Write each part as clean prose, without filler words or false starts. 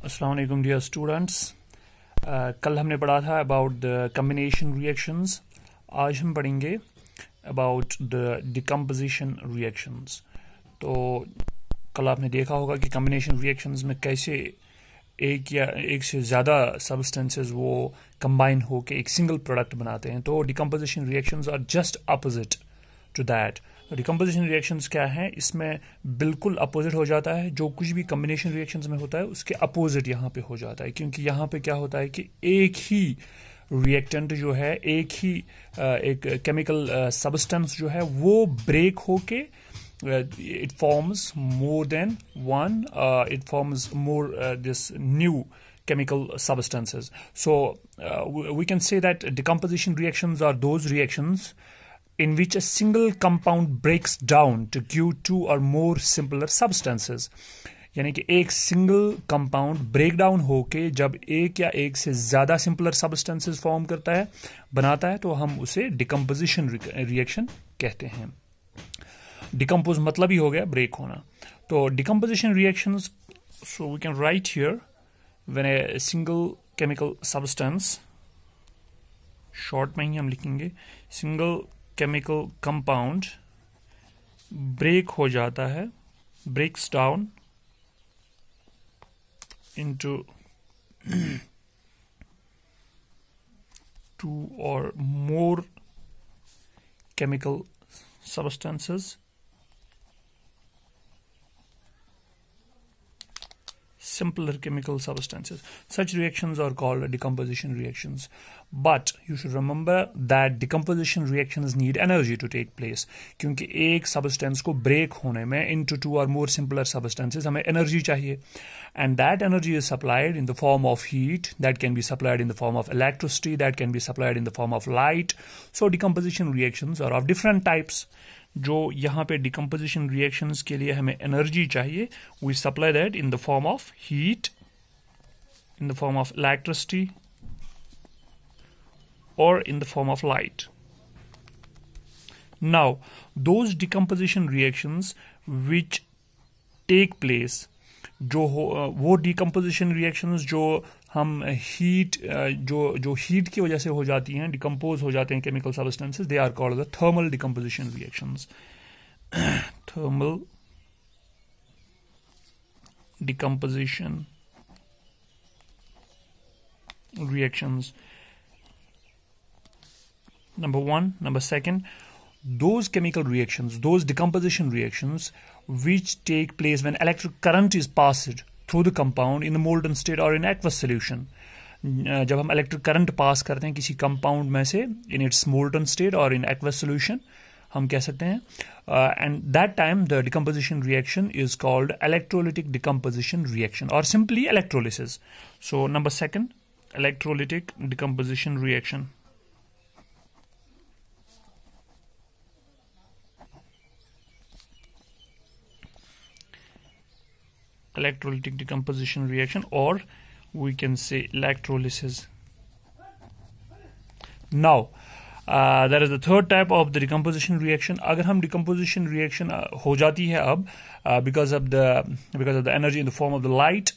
अस्सलाम वालेकुम dear students. कल हमने पढ़ा था अबाउट द कम्बिनेशन रिएक्शंस। आज हम पढ़ेंगे अबाउट द डिकम्पोजिशन रिएक्शंस। तो कल आपने देखा होगा कि कम्बिनेशन रिएक्शंस में कैसे एक या एक से ज़्यादा सब्सटेंसेस वो कंबाइन होकर एक सिंगल प्रोडक्ट बनाते हैं। तो decomposition reactions are just opposite to that. Decomposition reactions क्या है, इसमें बिल्कुल अपोजिट हो जाता है। जो कुछ भी कम्बिनेशन रिएक्शंस में होता है उसके अपोजिट यहाँ पे हो जाता है, क्योंकि यहाँ पे क्या होता है कि एक ही रिएक्टेंट जो है, एक ही एक केमिकल सब्सटेंस जो है वो ब्रेक होके it forms more than one, it forms more this new chemical substances. So we can say that decomposition reactions are those reactions in which a single compound breaks down to give two or more simpler substances. यानी कि एक single compound break down होके जब एक या एक से ज्यादा सिंपलर सब्सटेंसेस फॉर्म करता है, बनाता है, तो हम उसे डिकम्पोजिशन रिएक्शन कहते हैं। डिकम्पोज मतलब ही हो गया ब्रेक होना। तो decomposition reactions, so we can write here when a single chemical substance, short में ही हम लिखेंगे, सिंगल केमिकल कंपाउंड ब्रेक हो जाता है, ब्रेक्स डाउन इनटू टू और मोर chemical substances, simpler chemical substances. Such reactions are called decomposition reactions. But you should remember that decomposition reactions need energy to take place. क्योंकि एक substance को break होने में into two or more simpler substances हमें energy चाहिए, and that energy is supplied in the form of heat, that can be supplied in the form of electricity, that can be supplied in the form of light. So decomposition reactions are of different types. जो यहाँ पे decomposition reactions के लिए हमें energy चाहिए, we supply that in the form of heat, in the form of electricity और in the form of light. Now those decomposition reactions which take place, जो वो डिकम्पोजिशन रिएक्शंस जो हम हीट, जो हीट की वजह से हो जाती हैं, डिकम्पोज हो जाते हैं chemical substances, they are called the thermal decomposition reactions. Thermal decomposition reactions. Number one. Number second, those chemical reactions, those decomposition reactions which take place when electric current is passed through the compound in the molten state or in aqueous solution. जब हम electric current pass करते हैं किसी compound में से in its molten state और in aqueous solution, हम कह सकते हैं, and that time the decomposition reaction is called electrolytic decomposition reaction और simply electrolysis. So number second, electrolytic decomposition reaction. Electrolytic decomposition reaction, or we can say electrolysis. Now there is the third type of the decomposition reaction. अगर हम decomposition reaction हो जाती है अब because of the energy in the form of the light,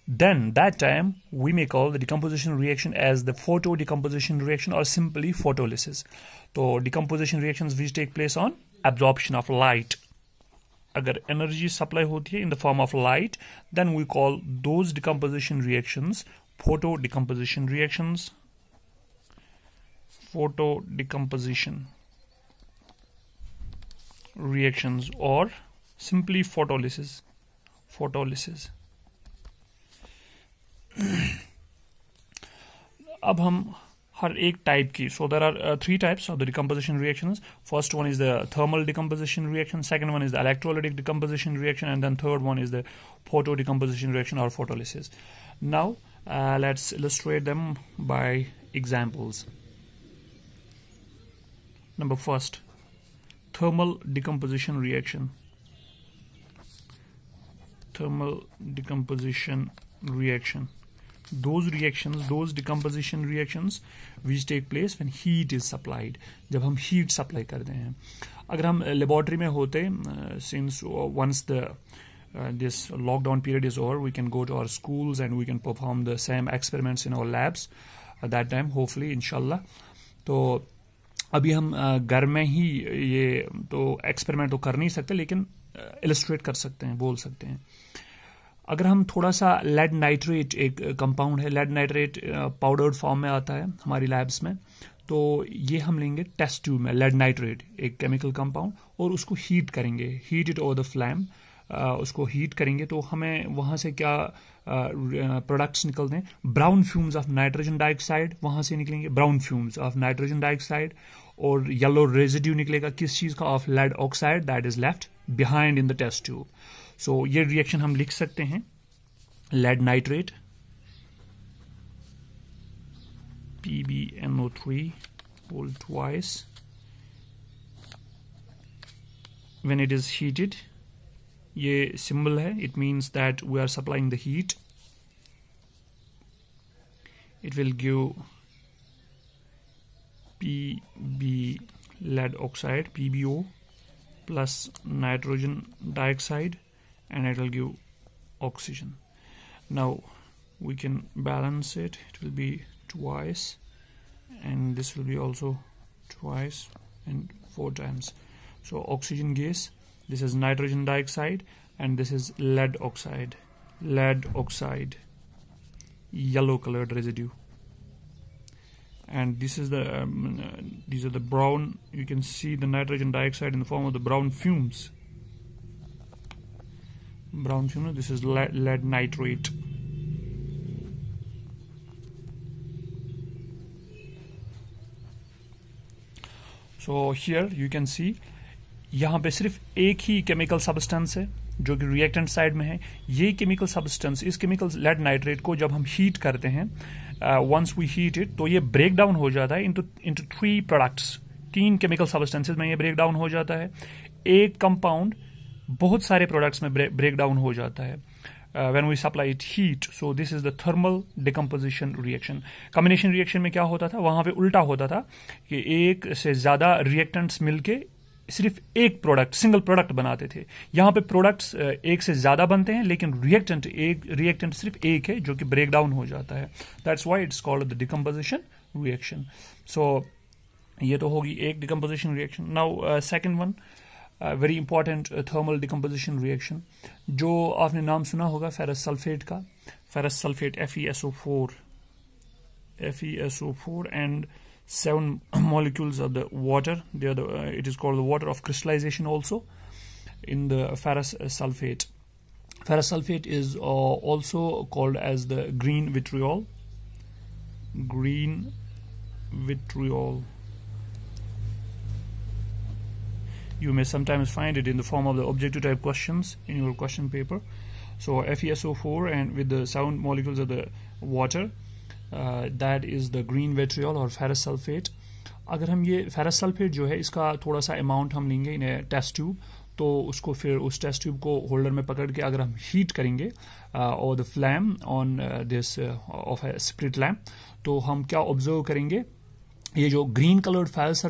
then that time we may call the decomposition reaction as the photo decomposition reaction or simply photolysis. So decomposition reactions which take place on absorption of light. अगर energy supply होती है in the form of light, then we call those decomposition reactions photo decomposition reactions. Photo decomposition reactions or simply photolysis. Photolysis. अब हम हर एक type की, so there are three types of the decomposition reactions. First one is the thermal decomposition reaction, second one is the electrolytic decomposition reaction, and then third one is the photo decomposition reaction or photolysis. Now let's illustrate them by examples. Number first, thermal decomposition reaction. Thermal decomposition reaction. Those decomposition reactions which take place when heat is supplied, जब हम heat supply करते हैं. अगर हम laboratory में होते, since once the this lockdown period is over, we can go to our schools and we can perform the same experiments in our labs at that time, hopefully, inshallah. तो अभी हम घर में ही ये तो एक्सपेरिमेंट तो कर नहीं सकते, लेकिन इलस्ट्रेट कर सकते हैं, बोल सकते हैं. अगर हम थोड़ा सा लेड नाइट्रेट, एक कंपाउंड है, लेड नाइट्रेट पाउडर्ड फॉर्म में आता है हमारी लैब्स में, तो ये हम लेंगे टेस्ट ट्यूब में लेड नाइट्रेट, एक केमिकल कंपाउंड, और उसको हीट करेंगे, heat it over the flame. उसको हीट करेंगे तो हमें वहाँ से क्या प्रोडक्ट्स निकलते हैं, brown fumes of nitrogen dioxide वहाँ से निकलेंगे, brown fumes of nitrogen dioxide, और येलो रेजिड्यू निकलेगा किस चीज़ का, of lead oxide, that is left behind in the test tube. So ये रिएक्शन हम लिख सकते हैं, lead nitrate PbNO3 whole twice, when it is heated, ये symbol है, it means that we are supplying the heat. It will give Pb lead oxide, PbO, plus nitrogen dioxide, and it will give oxygen. Now we can balance it, it will be twice, and this will be also twice and 4 times. So oxygen gas, this is nitrogen dioxide, and this is lead oxide, yellow colored residue, and this is the these are the brown, you can see the nitrogen dioxide in the form of the brown fumes, this is lead nitrate. So here you can see, यहाँ पे सिर्फ एक ही chemical substance है जो कि reactant side में है. ये केमिकल सब्सटेंस, इस केमिकल लेड नाइट्रेट को जब हम हीट करते हैं, वंस वी हीट इट, तो ये ब्रेक डाउन हो जाता है इनटू 3 प्रोडक्ट्स. 3 केमिकल सब्सटेंसेस में ये ब्रेक डाउन हो जाता है. एक कंपाउंड बहुत सारे प्रोडक्ट्स में ब्रेक डाउन हो जाता है when we supply it heat. So this is the thermal decomposition reaction. Combination reaction में क्या होता था, वहां पे उल्टा होता था कि एक से ज्यादा रिएक्टेंट्स मिलके सिर्फ एक प्रोडक्ट, सिंगल प्रोडक्ट बनाते थे. यहाँ पे प्रोडक्ट्स एक से ज्यादा बनते हैं, लेकिन रिएक्टेंट सिर्फ एक है जो कि ब्रेक डाउन हो जाता है. That's why it's called the decomposition reaction. So ये तो होगी एक decomposition reaction. Now second one, very important thermal decomposition reaction, जो आपने नाम सुना होगा फेरस सल्फेट का. Ferrous sulphate FeSO4 and 7 molecules of the water. They are it is called the water of crystallization also in the ferrous sulfate. Ferrous sulfate is also called as the green vitriol. You may sometimes find it in the form of the objective type questions in your question paper. So FeSO4 and with the 7 molecules of the water, that is the green vitriol or ferrous sulfate. अगर हम ये ferrous sulfate जो है, इसका थोड़ा सा amount हम लेंगे इन टेस्ट ट्यूब, तो उसको फिर उस टेस्ट ट्यूब को होल्डर में पकड़ के अगर हम हीट करेंगे और the flame on this of a spirit lamp, तो हम क्या ऑब्जर्व करेंगे, ये जो green coloured ferrous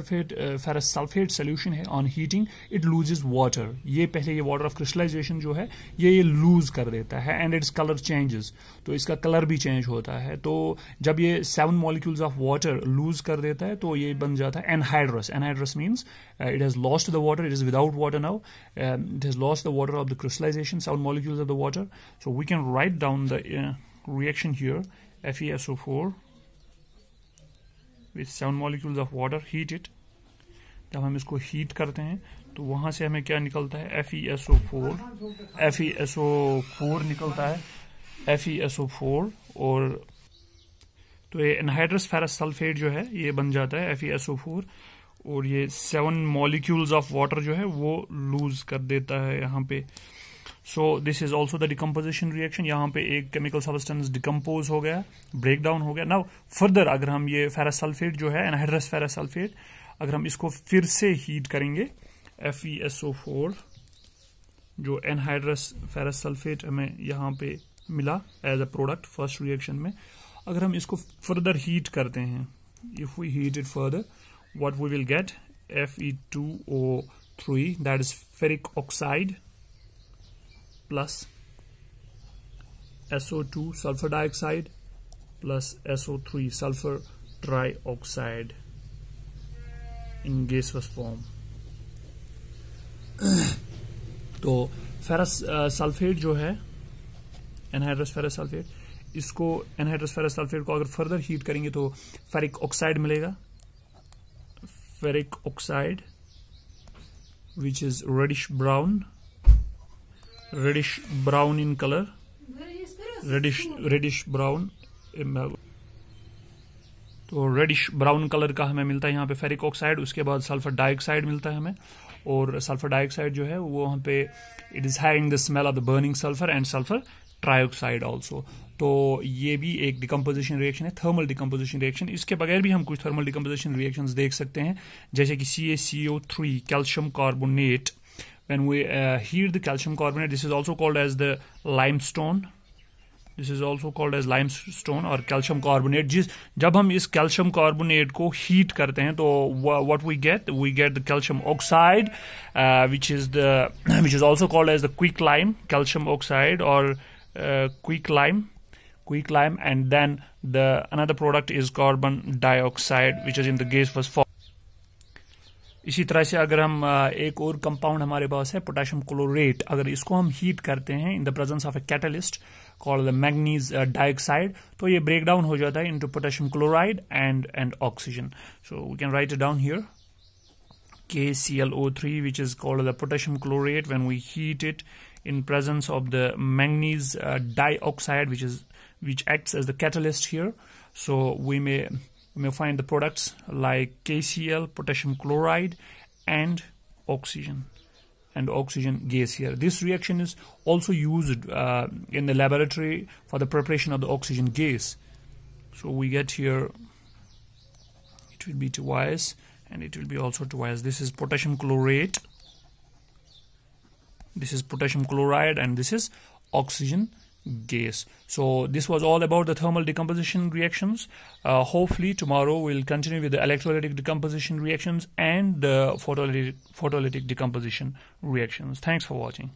sulphate solution है, on heating it loses water. ये पहले ये वाटर ऑफ क्रिस्टलाइजेशन जो है ये लूज कर देता है, एंड इट्स कलर चेंजेस, तो इसका कलर भी चेंज होता है. तो जब ये 7 मॉलिक्यूल्स ऑफ वाटर लूज कर देता है, तो ये बन जाता है anhydrous. Anhydrous means it has lost the water, it is without water now, it has lost the water of the crystallization, 7 molecules of the water. So we can write down the reaction here, FeSO4 with 7 molecules of water, heat it. जब हम इसको heat करते हैं तो वहां से हमें क्या निकलता है, FeSO4 निकलता है, FeSO4, और तो ये एनहाइड्रस फेरस सल्फेट जो है ये बन जाता है FeSO4, और ये 7 मॉलिक्यूल्स ऑफ वाटर जो है वो लूज कर देता है यहाँ पे. So this is also the decomposition reaction. यहाँ पे एक केमिकल सब्सटेंस डिकम्पोज हो गया, ब्रेक डाउन हो गया. नाउ फर्दर अगर हम ये फेरस सल्फेट जो है, एनहाइड्रस फेरस सल्फेट, अगर हम इसको फिर से हीट करेंगे, FeSO4 जो एनहाइड्रस फेरस सल्फेट हमें यहाँ पे मिला as a product first reaction में, अगर हम इसको फर्दर हीट करते हैं, if we heat it further, what we will get, Fe2O3, that is ferric oxide, plus SO2 sulfur dioxide plus SO3 sulfur trioxide in gaseous form. तो ferrous sulphate जो है, anhydrous ferrous sulphate, इसको anhydrous ferrous sulphate को अगर further heat करेंगे तो ferric oxide मिलेगा, ferric oxide which is reddish brown in color, reddish brown. तो रेडिश ब्राउन कलर का हमें मिलता है यहाँ पे फेरिक ऑक्साइड. उसके बाद सल्फर डाइऑक्साइड मिलता है हमें, और सल्फर डाइऑक्साइड जो है वो वहाँ पे it is having the smell of the burning sulphur and sulphur trioxide also. तो ये भी एक डिकम्पोजिशन रिएक्शन है, थर्मल डिकम्पोजिशन रिएक्शन. इसके बगैर भी हम कुछ थर्मल डिकम्पोजिशन रिएक्शंस देख सकते हैं, जैसे कि CaCO3 calcium carbonate. When we heat the calcium carbonate, this is also called as the limestone. This is also called as limestone or calcium carbonate. जब हम इस calcium carbonate को heat करते हैं तो what we get the calcium oxide, which is also called as the quicklime calcium oxide or quicklime, and then another product is carbon dioxide, which is in the gaseous form. इसी तरह से अगर हम एक और कंपाउंड हमारे पास है potassium chlorate, अगर इसको हम हीट करते हैं in the presence of a catalyst called the manganese dioxide, तो ये ब्रेक डाउन हो जाता है into potassium chloride and oxygen. So we can write it down here, KClO3, which is called the potassium chlorate. When we heat it in presence of the manganese dioxide, which acts as the catalyst here, so we may find the products like KCl, potassium chloride, and oxygen gas here. This reaction is also used in the laboratory for the preparation of the oxygen gas. So we get here, it will be twice and it will be also twice. This is potassium chlorate, this is potassium chloride, and this is oxygen gas. So this was all about the thermal decomposition reactions. Hopefully tomorrow we'll continue with the electrolytic decomposition reactions and the photolytic decomposition reactions. Thanks for watching.